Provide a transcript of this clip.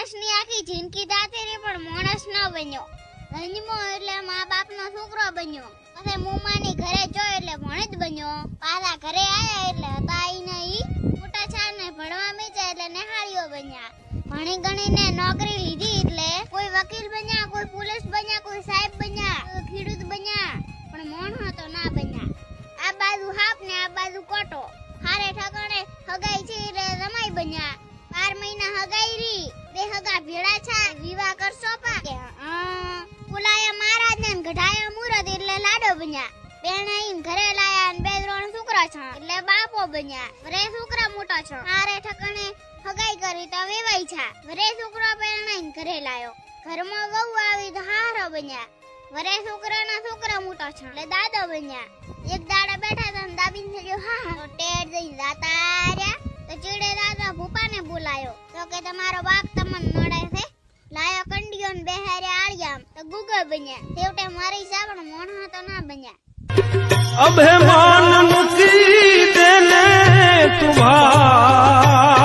માણસની આખી જિંદગી દાતી રહી પણ માણસ ન બન્યો. જન્મો એટલે મા બાપનો છોકરો બન્યો. પછી મુમાની ઘરે જોયો એટલે ભણેજ બન્યો. પાછા ઘરે આયા એટલે હતા ઈને ઈ મોટા છાને ભણવા મીચ્યા એટલે નેહાળીઓ બન્યા. ભણી ગણીને નોકરી લીધી એટલે કોઈ વકીલ બન્યા, કોઈ પોલીસ બન્યા, કોઈ સાહેબ બન્યા, કોઈ ખેડૂત બન્યા, પણ મોણો તો ના બન્યા. આ બાજુ હાપ ને આ બાજુ કોટો. હારે ઠકાણે હગાઈ છે એટલે રમાઈ બન્યા. 12 મહિના હગાઈ રી, બે હગા ભેળા છા, વિવાહ કરશો પા કે પુલાયા મહારાજ ને ગઢાયા મુરત એટલે લાડો બન્યા. બેણાઈન ઘરે લાયા ને 2-3 છોકરા છે એટલે બાપો બન્યા. વરે છોકરા મોટા છે. હારે ઠકાણે હગાઈ કરી તો વેવાઈ છા. વરે છોકરો બેણાઈન ઘરે લાયો. ઘરમાં વહુ આવી તો હારો બન્યા. વરે છોકરાના છોકરા મોટા છે એટલે દાદો બન્યા. એક દાડા બેઠા હતા ને દાબીને થયો હા તો ટેડ જઈને જાતા રહ્યા. તો ચીડે દાદા ભૂપાને બોલાયો તો કે તમારો બાપ તમને નડે છે. લાયો કંડિયો ને બેહારે આળિયામ તો ગુગળ બન્યા. છેવટે મારી સાવણ મોણો તો ના બન્યા. અભિમાન